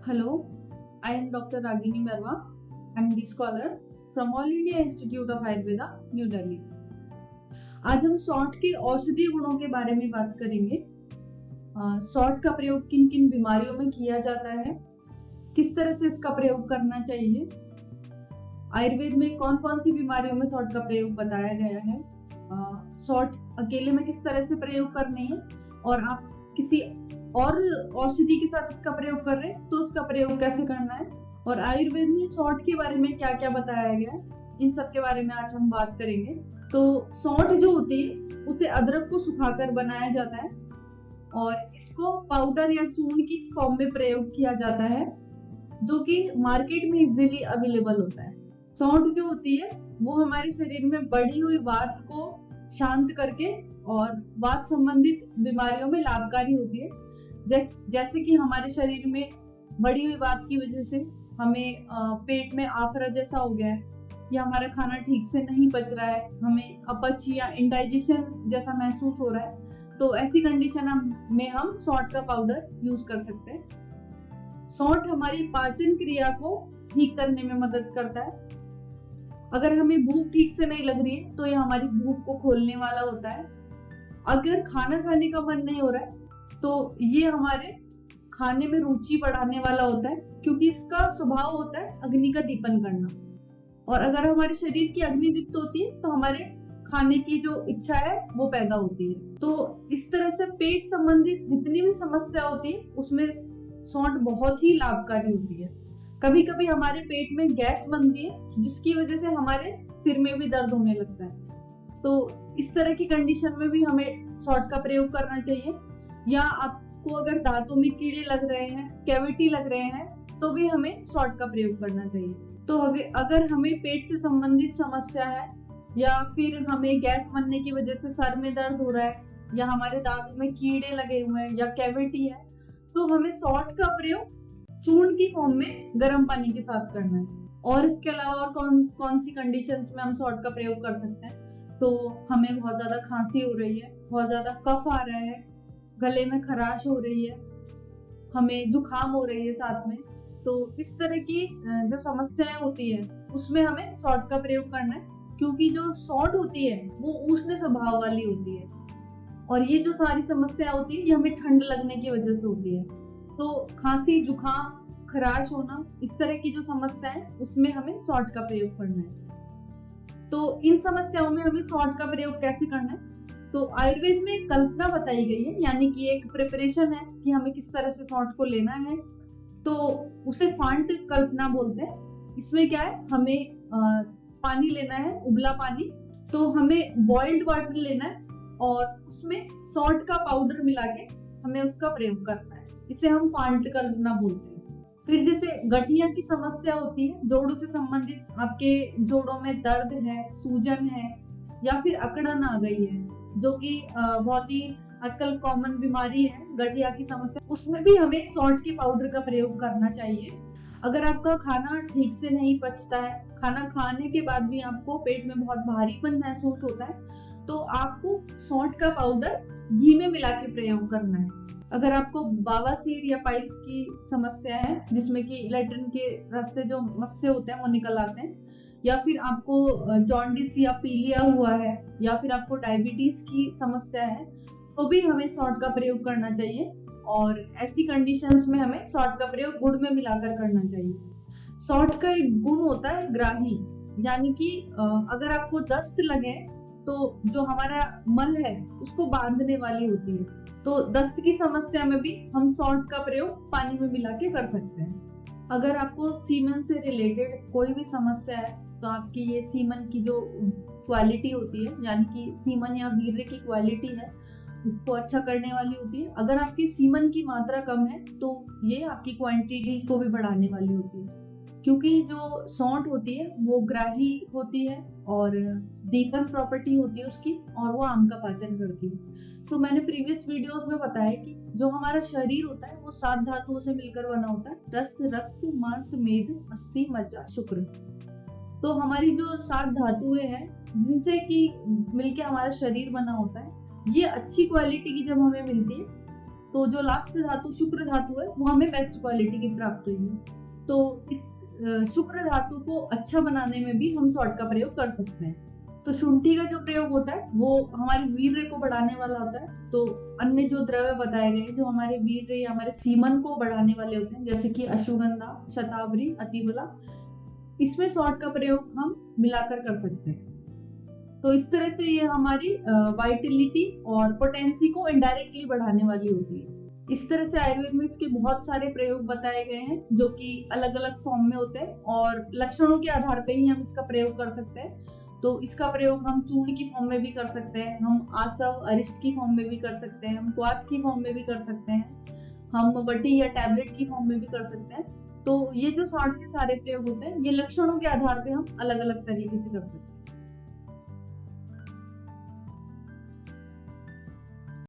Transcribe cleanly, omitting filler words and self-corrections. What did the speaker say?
Hello, I am Dr. Ragini Merwa, MD Scholar from All India Institute of Ayurveda, New Delhi। आज हम सौंठ के औषधीय गुणों के बारे में बात करेंगे। सौंठ का प्रयोग किन किन बीमारियों में किया जाता है, किस तरह से इसका प्रयोग करना चाहिए, आयुर्वेद में कौन कौन सी बीमारियों में सौंठ का प्रयोग बताया गया है, सौंठ अकेले में किस तरह से प्रयोग करनी है और आप किसी और औषधि के साथ इसका प्रयोग कर रहे हैं तो उसका प्रयोग कैसे करना है, और आयुर्वेद में सौंठ के बारे में क्या क्या बताया गया है, इन सब के बारे में आज हम बात करेंगे। तो सौंठ जो होती है उसे अदरक को सुखाकर बनाया जाता है और इसको पाउडर या चूर्ण की फॉर्म में प्रयोग किया जाता है, जो कि मार्केट में इजीली अवेलेबल होता है। सौंठ जो होती है वो हमारे शरीर में बढ़ी हुई वात को शांत करके और वात संबंधित बीमारियों में लाभकारी होती है। जैसे कि हमारे शरीर में बढ़ी हुई वात की वजह से हमें पेट में आफरा जैसा हो गया है या हमारा खाना ठीक से नहीं पच रहा है, हमें अपच या इंडाइजेशन जैसा महसूस हो रहा है, तो ऐसी कंडीशन में हम सौंठ का पाउडर यूज कर सकते हैं। सौंठ हमारी पाचन क्रिया को ठीक करने में मदद करता है। अगर हमें भूख ठीक से नहीं लग रही है तो ये हमारी भूख को खोलने वाला होता है। अगर खाना खाने का मन नहीं हो रहा है तो ये हमारे खाने में रुचि बढ़ाने वाला होता है, क्योंकि इसका स्वभाव होता है अग्नि का दीपन करना, और अगर हमारे शरीर की अग्नि दीप्त होती है तो हमारे खाने की जो इच्छा है वो पैदा होती है। तो इस तरह से पेट संबंधित जितनी भी समस्या होती है उसमें सौंठ बहुत ही लाभकारी होती है। कभी कभी हमारे पेट में गैस बनती है जिसकी वजह से हमारे सिर में भी दर्द होने लगता है, तो इस तरह की कंडीशन में भी हमें सौंठ का प्रयोग करना चाहिए। या आपको अगर दांतों में कीड़े लग रहे हैं, कैविटी लग रहे हैं, तो भी हमें सौंठ का प्रयोग करना चाहिए। तो अगर हमें पेट से संबंधित समस्या है या फिर हमें गैस बनने की वजह से सर में दर्द हो रहा है या हमारे दांतों में कीड़े लगे हुए हैं या कैविटी है, तो हमें सौंठ का प्रयोग चूर्ण की फॉर्म में गर्म पानी के साथ करना है। और इसके अलावा और कौन सी कंडीशंस में हम सौंठ का प्रयोग कर सकते हैं, तो हमें बहुत ज्यादा खांसी हो रही है, बहुत ज्यादा कफ आ रहा है, गले में खराश हो रही है, हमें जुकाम हो रही है साथ में, तो इस तरह की जो समस्याएं होती है उसमें हमें सौंठ का प्रयोग करना है, क्योंकि जो सौंठ होती है वो उष्ण स्वभाव वाली होती है और ये जो सारी समस्या होती है ये हमें ठंड लगने की वजह से होती है। तो खांसी, जुकाम, खराश होना, इस तरह की जो समस्या है उसमें हमें सौंठ का प्रयोग करना है। तो इन समस्याओं में हमें सौंठ का प्रयोग कैसे करना है, तो आयुर्वेद में एक कल्पना बताई गई है, यानी कि एक प्रिपरेशन है कि हमें किस तरह से सौंठ को लेना है, तो उसे फांट कल्पना बोलते हैं। इसमें क्या है, हमें पानी लेना है, उबला पानी, तो हमें बॉइल्ड वाटर लेना है और उसमें सौंठ का पाउडर मिला के हमें उसका प्रयोग करना है। इसे हम फांट कल्पना बोलते हैं। फिर जैसे गठिया की समस्या होती है, जोड़ों से संबंधित, आपके जोड़ों में दर्द है, सूजन है या फिर अकड़न आ गई है, जो कि बहुत ही आजकल कॉमन बीमारी है गठिया की समस्या, उसमें भी हमें सौंठ के पाउडर का प्रयोग करना चाहिए। अगर आपका खाना ठीक से नहीं पचता है, खाना खाने के बाद भी आपको पेट में बहुत भारीपन महसूस होता है, तो आपको सौंठ का पाउडर घी में मिला के प्रयोग करना है। अगर आपको बवासीर या पाइल्स की समस्या है, जिसमें कि लैट्रिन के रास्ते जो मस्से होते हैं वो निकल आते हैं, या फिर आपको जॉन्डिस या पीलिया हुआ है, या फिर आपको डायबिटीज की समस्या है, तो भी हमें सौंठ का प्रयोग करना चाहिए। और ऐसी कंडीशंस में हमें सौंठ का प्रयोग गुड़ में मिलाकर करना चाहिए। सौंठ का एक गुण होता है ग्राही, यानी कि अगर आपको दस्त लगे तो जो हमारा मल है उसको बांधने वाली होती है, तो दस्त की समस्या में भी हम सौंठ का प्रयोग पानी में मिला के कर सकते हैं। अगर आपको सीमन से रिलेटेड कोई भी समस्या है तो आपकी ये सीमन की जो क्वालिटी होती है, यानी कि सीमन या वीर्य की क्वालिटी है, उसको अच्छा करने वाली होती है। अगर आपकी सीमन की मात्रा कम है तो ये आपकी क्वांटिटी को भी बढ़ाने वाली होती है, क्योंकि जो सौंठ होती है वो ग्राही होती है और दीपन प्रॉपर्टी होती है उसकी, और वो आम का पाचन करती है। तो मैंने प्रीवियस वीडियोस में बताया कि जो हमारा शरीर होता है वो 7 धातुओं से मिलकर बना होता है, रस, रक्त, मांस, मेद, अस्थि, मज्जा, शुक्र। तो हमारी जो 7 धातुएं हैं जिनसे कि मिलके हमारा शरीर बना होता है, ये अच्छी क्वालिटी की जब हमें मिलती है तो जो लास्ट धातु शुक्र धातु है वो हमें बेस्ट क्वालिटी की प्राप्त हुई है। तो इस शुक्र धातु को अच्छा बनाने में भी हम सॉल्ट का प्रयोग कर सकते हैं। तो शुंठी का जो प्रयोग होता है वो हमारे वीर्य को बढ़ाने वाला होता है। तो अन्य जो द्रव्य बताए गए जो हमारे वीर्य या हमारे सीमन को बढ़ाने वाले होते हैं, जैसे कि अश्वगंधा, शतावरी, अतिबला, इसमें सॉल्ट का प्रयोग हम मिलाकर कर सकते हैं। तो इस तरह से ये हमारी वाइटलिटी और पोटेंसी को इनडायरेक्टली बढ़ाने वाली होती है। इस तरह से आयुर्वेद में इसके बहुत सारे प्रयोग बताए गए हैं जो कि अलग अलग फॉर्म में होते हैं और लक्षणों के आधार पर ही हम इसका प्रयोग कर सकते हैं। तो इसका प्रयोग हम चूर्ण की फॉर्म में भी कर सकते हैं, हम आसव अरिष्ट की फॉर्म में भी कर सकते हैं, हम क्वाथ की फॉर्म में भी कर सकते हैं, हम वटी या टैबलेट की फॉर्म में भी कर सकते हैं। तो ये जो 60 के सारे प्रयोग होते हैं ये लक्षणों के आधार पे हम अलग अलग तरीके से कर सकते हैं।